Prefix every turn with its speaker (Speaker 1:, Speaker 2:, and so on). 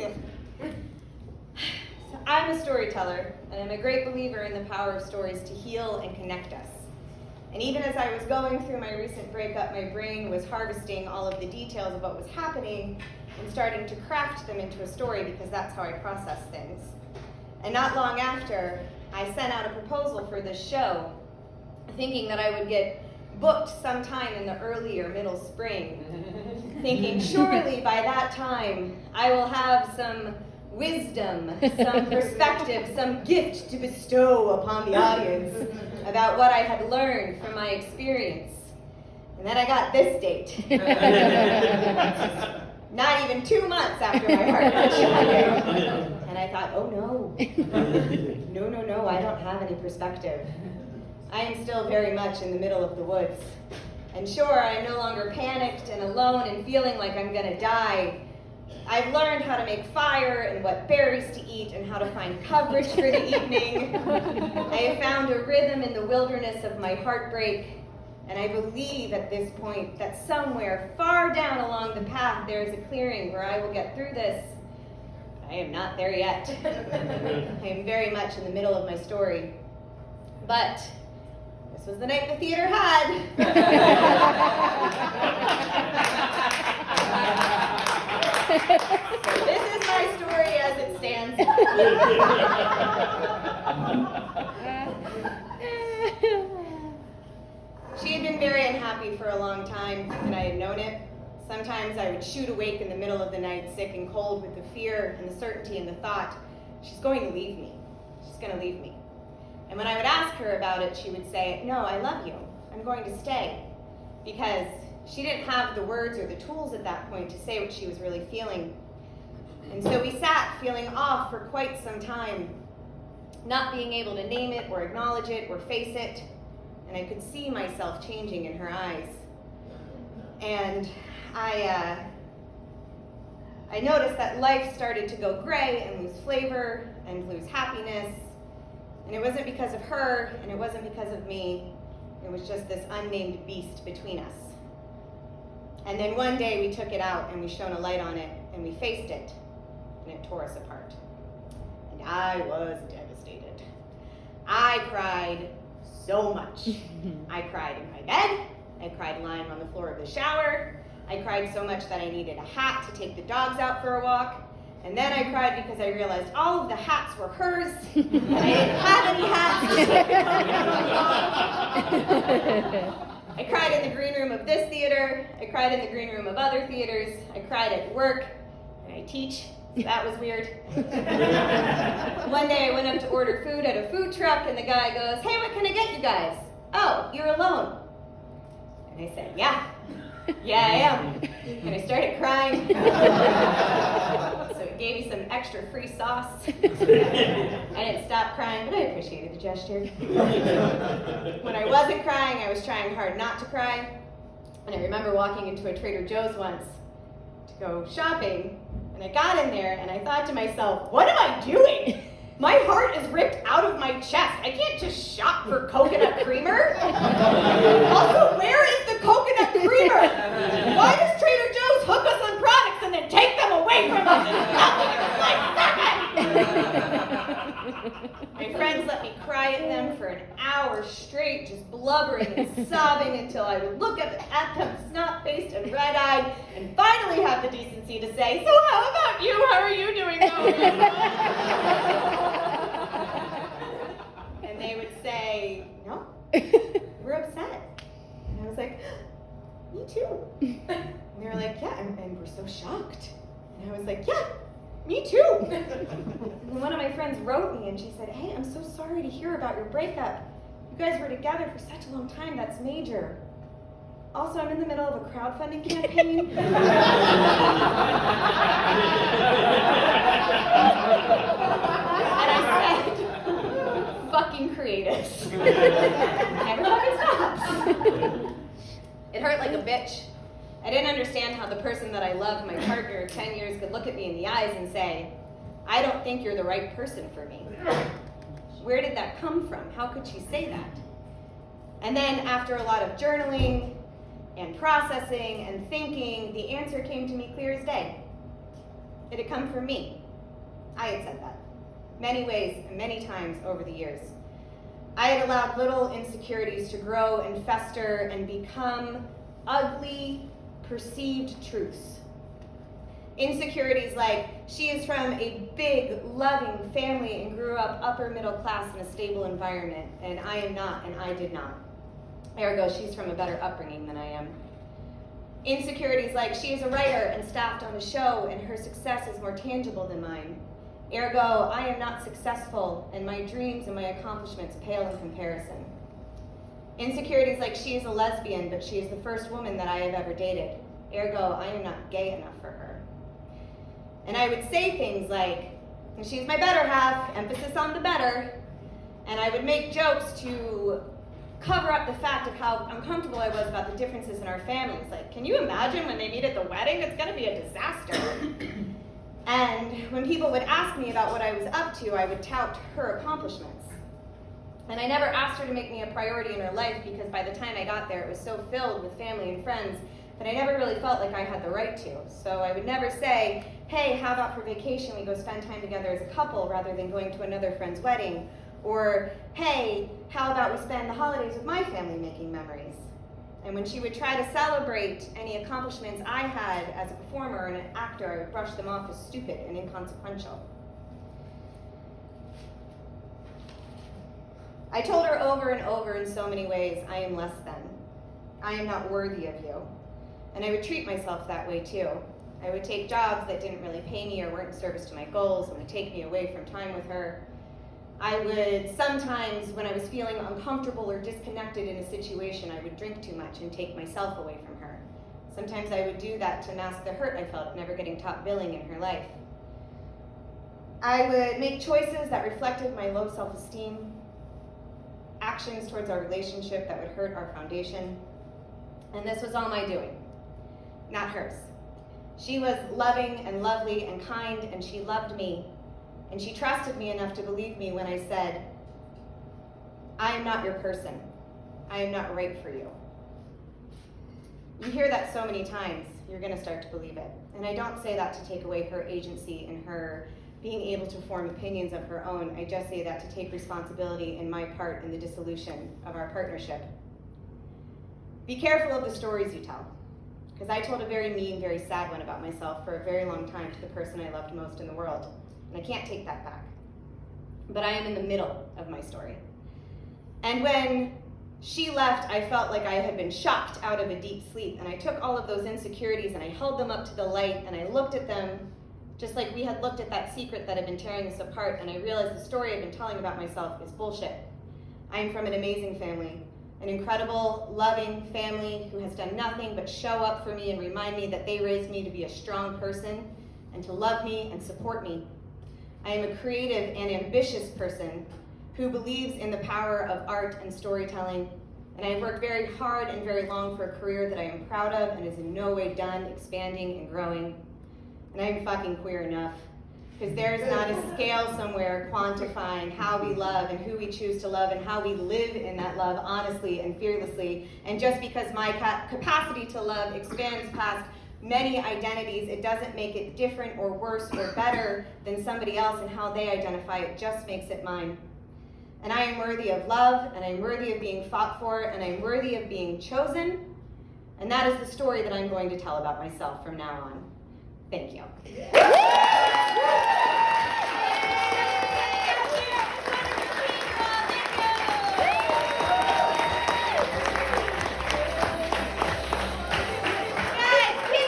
Speaker 1: you. So I'm a storyteller, and I'm a great believer in the power of stories to heal and connect us. And even as I was going through my recent breakup, my brain was harvesting all of the details of what was happening and starting to craft them into a story because that's how I process things. And not long after, I sent out a proposal for this show, thinking that I would get booked sometime in the early or middle spring, thinking surely by that time I will have some wisdom, some perspective, some gift to bestow upon the audience about what I had learned from my experience. And then I got this date. Not even 2 months after my heart had shattered. And I thought, oh no. No, I don't have any perspective. I am still very much in the middle of the woods. And sure, I am no longer panicked and alone and feeling like I'm gonna die. I've learned how to make fire and what berries to eat and how to find coverage for the evening. I have found a rhythm in the wilderness of my heartbreak. And I believe at this point that somewhere far down along the path there is a clearing where I will get through this. I am not there yet. I am very much in the middle of my story. But this was the night the theater had. So this is my story as it stands. She had been very unhappy for a long time, and I had known it. Sometimes I would shoot awake in the middle of the night, sick and cold with the fear and the certainty and the thought, she's going to leave me. She's going to leave me. And when I would ask her about it, she would say, no, I love you. I'm going to stay. Because she didn't have the words or the tools at that point to say what she was really feeling. And so we sat feeling off for quite some time, not being able to name it or acknowledge it or face it. And I could see myself changing in her eyes. And I noticed that life started to go gray and lose flavor and lose happiness. And it wasn't because of her, and it wasn't because of me. It was just this unnamed beast between us. And then one day we took it out and we shone a light on it and we faced it, and it tore us apart. And I was devastated. I cried so much. I cried in my bed. I cried lying on the floor of the shower. I cried so much that I needed a hat to take the dogs out for a walk. And then I cried because I realized all of the hats were hers, and I didn't have any hats. I cried in the green room of this theater. I cried in the green room of other theaters. I cried at work, and I teach. So that was weird. One day I went up to order food at a food truck, and the guy goes, hey, what can I get you guys? Oh, you're alone. And I said, yeah, I am. And I started crying. So he gave me some extra free sauce. I didn't stop crying, but I appreciated the gesture. When I wasn't crying, I was trying hard not to cry. And I remember walking into a Trader Joe's once to go shopping, and I got in there and I thought to myself, what am I doing? My heart is ripped out of my chest. I can't just shop for coconut creamer. Also, where is the coconut creamer? Why does Trader Joe's hook us on products and then take them away from us? My friends let me cry at them for an hour straight, just blubbering and sobbing until I would look at them snot-faced and red-eyed and finally have the decency to say, so how about you? How are you doing? And they would say, no, we're upset. And I was like, me too. And they were like, yeah, and we're so shocked. And I was like, yeah, me too. And one of my friends wrote me and she said, hey, I'm so sorry to hear about your breakup. You guys were together for such a long time, that's major. Also, I'm in the middle of a crowdfunding campaign. And I said, fucking creatives. Never fucking stops. It hurt like a bitch. I didn't understand how the person that I loved, my partner of 10 years, could look at me in the eyes and say, I don't think you're the right person for me. Where did that come from? How could she say that? And then after a lot of journaling and processing and thinking, the answer came to me clear as day. it had come from me. I had said that. Many ways and many times over the years. I had allowed little insecurities to grow and fester and become ugly, perceived truths. Insecurities like, she is from a big, loving family and grew up upper middle class in a stable environment, and I am not, and I did not. Ergo, she's from a better upbringing than I am. Insecurities like, she is a writer and staffed on a show, and her success is more tangible than mine. Ergo, I am not successful, and my dreams and my accomplishments pale in comparison. Insecurities like, she is a lesbian, but she is the first woman that I have ever dated. Ergo, I am not gay enough for her. And I would say things like, she's my better half, emphasis on the better. And I would make jokes to cover up the fact of how uncomfortable I was about the differences in our families. Like, can you imagine when they meet at the wedding? It's gonna be a disaster. And when people would ask me about what I was up to, I would tout her accomplishments. And I never asked her to make me a priority in her life because by the time I got there, it was so filled with family and friends that I never really felt like I had the right to. So I would never say, hey, how about for vacation we go spend time together as a couple rather than going to another friend's wedding? Or, hey, how about we spend the holidays with my family making memories? And when she would try to celebrate any accomplishments I had as a performer and an actor, I would brush them off as stupid and inconsequential. I told her over and over in so many ways, I am less than. I am not worthy of you. And I would treat myself that way too. I would take jobs that didn't really pay me or weren't in service to my goals and would take me away from time with her. I would sometimes, when I was feeling uncomfortable or disconnected in a situation, I would drink too much and take myself away from her. Sometimes I would do that to mask the hurt I felt never getting top billing in her life. I would make choices that reflected my low self-esteem, actions towards our relationship that would hurt our foundation, and this was all my doing, not hers. She was loving and lovely and kind, and she loved me, and she trusted me enough to believe me when I said, I am not your person. I am not right for you. You hear that so many times, you're gonna start to believe it. And I don't say that to take away her agency and her being able to form opinions of her own. I just say that to take responsibility in my part in the dissolution of our partnership. Be careful of the stories you tell, because I told a very mean, very sad one about myself for a very long time to the person I loved most in the world, and I can't take that back. But I am in the middle of my story. And when she left, I felt like I had been shocked out of a deep sleep, and I took all of those insecurities and I held them up to the light, and I looked at them just like we had looked at that secret that had been tearing us apart, and I realized the story I've been telling about myself is bullshit. I am from an amazing family, an incredible, loving family who has done nothing but show up for me and remind me that they raised me to be a strong person and to love me and support me. I am a creative and ambitious person who believes in the power of art and storytelling, and I have worked very hard and very long for a career that I am proud of and is in no way done expanding and growing. And I'm fucking queer enough, because there's not a scale somewhere quantifying how we love and who we choose to love and how we live in that love honestly and fearlessly. And just because my capacity to love expands past many identities, it doesn't make it different or worse or better than somebody else, and how they identify it just makes it mine. And I am worthy of love, and I'm worthy of being fought for, and I'm worthy of being chosen. And that is the story that I'm going to tell about myself from now on. Thank you.